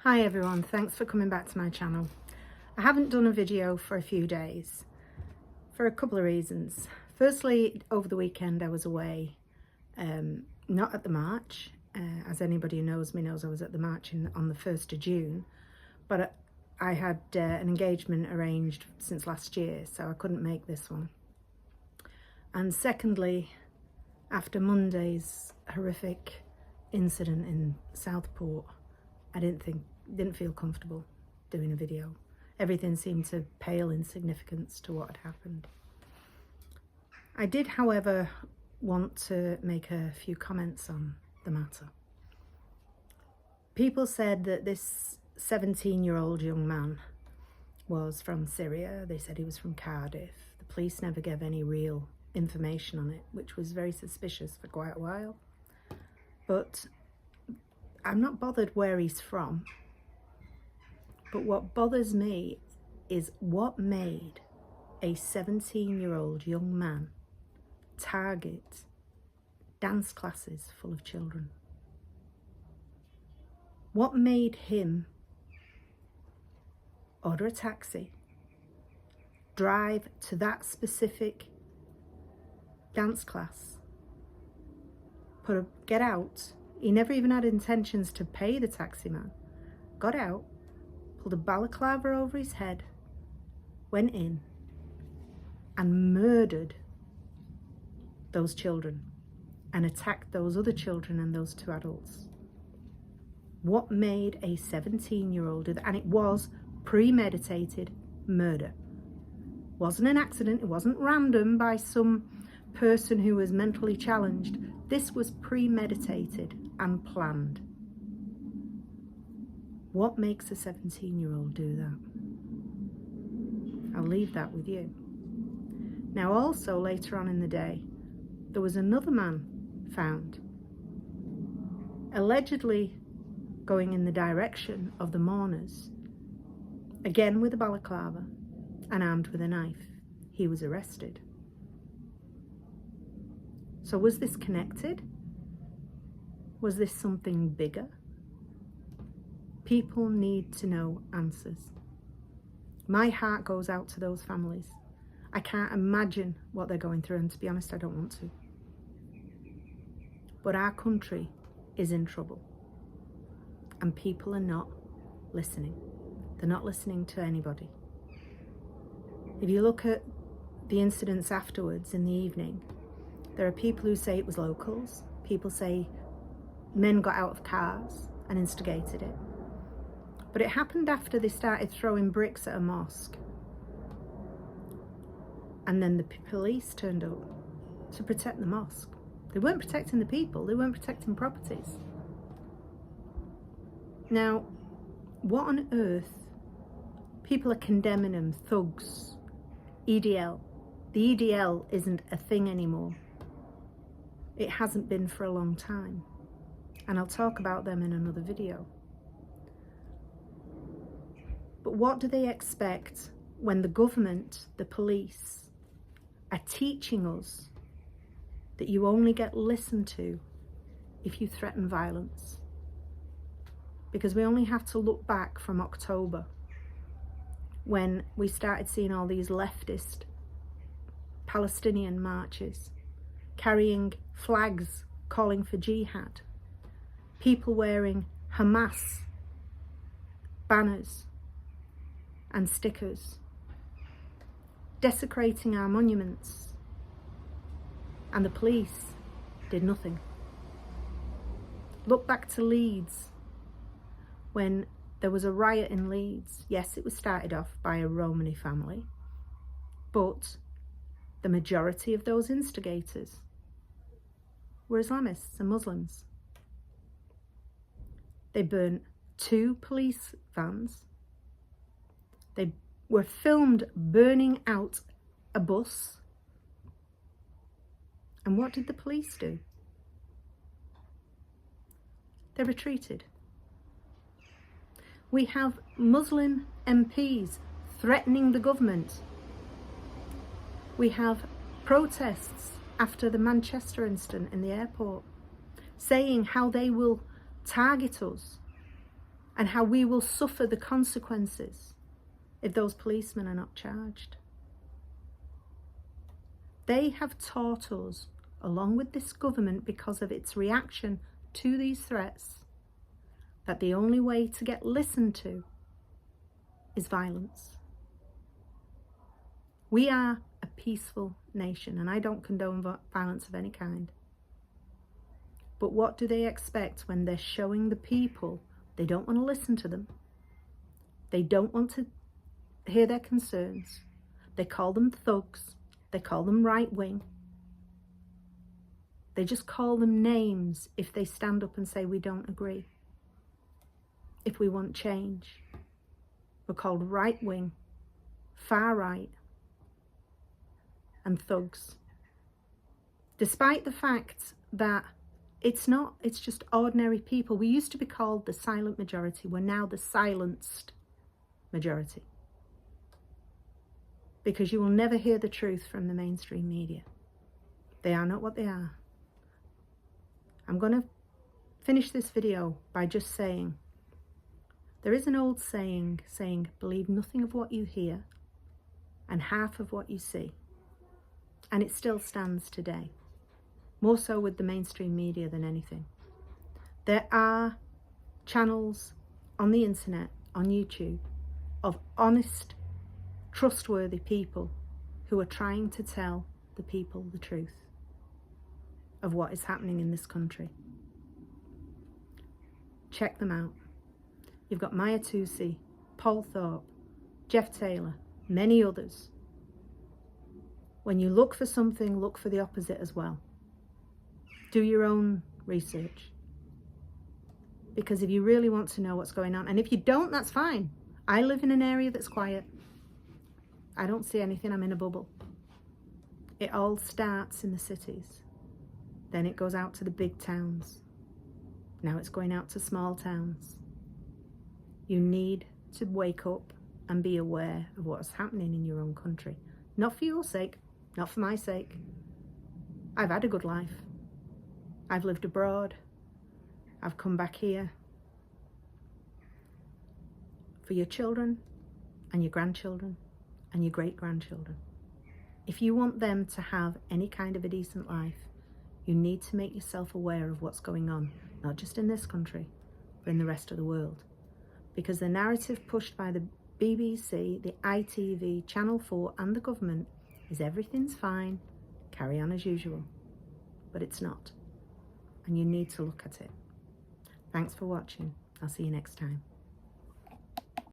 Hi everyone, thanks for coming back to my channel. I haven't done a video for a few days for a couple of reasons. Firstly, over the weekend I was away, not at the march. As anybody who knows me knows, I was at the march on the 1st of June, but I had an engagement arranged since last year, so I couldn't make this one. And secondly, after Monday's horrific incident in Southport, I didn't feel comfortable doing a video. Everything seemed to pale in significance to what had happened. I did, however, want to make a few comments on the matter. People said that this 17-year-old young man was from Syria. They said he was from Cardiff. The police never gave any real information on it, which was very suspicious for quite a while. But I'm not bothered where he's from, but what bothers me is what made a 17-year-old young man target dance classes full of children. What made him order a taxi, drive to that specific dance class, get out? He never even had intentions to pay the taxi man. Got out, pulled a balaclava over his head, went in and murdered those children and attacked those other children and those two adults. What made a 17-year-old do that? And it was premeditated murder. It wasn't an accident. It wasn't random by some person who was mentally challenged. This was premeditated and planned. What makes a 17-year-old do that? I'll leave that with you. Now, also later on in the day, there was another man found, allegedly going in the direction of the mourners, again with a balaclava and armed with a knife. He was arrested. So was this connected? Was this something bigger? People need to know answers. My heart goes out to those families. I can't imagine what they're going through, and to be honest, I don't want to. But our country is in trouble, and people are not listening. They're not listening to anybody. If you look at the incidents afterwards in the evening, there are people who say it was locals. People say men got out of cars and instigated it. But it happened after they started throwing bricks at a mosque. And then the police turned up to protect the mosque. They weren't protecting the people, they weren't protecting properties. Now, what on earth? People are condemning them, thugs, EDL. The EDL isn't a thing anymore. It hasn't been for a long time. And I'll talk about them in another video. But what do they expect when the government, the police, are teaching us that you only get listened to if you threaten violence? Because we only have to look back from October, when we started seeing all these leftist Palestinian marches, carrying flags calling for jihad, people wearing Hamas banners and stickers, desecrating our monuments, and the police did nothing. Look back to Leeds, when there was a riot in Leeds. Yes, it was started off by a Romani family, but the majority of those instigators were Islamists and Muslims. They burnt 2 police vans. They were filmed burning out a bus. And what did the police do? They retreated. We have Muslim MPs threatening the government. We have protests after the Manchester incident in the airport, saying how they will target us and how we will suffer the consequences if those policemen are not charged. They have taught us, along with this government, because of its reaction to these threats, that the only way to get listened to is violence. We are a peaceful nation, and I don't condone violence of any kind. But what do they expect when they're showing the people they don't want to listen to them? They don't want to hear their concerns. They call them thugs. They call them right-wing. They just call them names if they stand up and say we don't agree. If we want change. We're called right-wing, far-right, and thugs. Despite the fact that it's just ordinary people. We used to be called the silent majority. We're now the silenced majority. Because you will never hear the truth from the mainstream media. They are not what they are. I'm going to finish this video by just saying, there is an old saying, believe nothing of what you hear and half of what you see. And it still stands today. More so with the mainstream media than anything. There are channels on the internet, on YouTube, of honest, trustworthy people who are trying to tell the people the truth of what is happening in this country. Check them out. You've got Maya Tusi, Paul Thorpe, Jeff Taylor, many others. When you look for something, look for the opposite as well. Do your own research. Because if you really want to know what's going on, and if you don't, that's fine. I live in an area that's quiet. I don't see anything, I'm in a bubble. It all starts in the cities. Then it goes out to the big towns. Now it's going out to small towns. You need to wake up and be aware of what's happening in your own country. Not for your sake, not for my sake. I've had a good life. I've lived abroad. I've come back here. For your children and your grandchildren and your great-grandchildren. If you want them to have any kind of a decent life, you need to make yourself aware of what's going on, not just in this country, but in the rest of the world. Because the narrative pushed by the BBC, the ITV, Channel 4 and the government is everything's fine, carry on as usual. But it's not. And you need to look at it. Thanks for watching. I'll see you next time.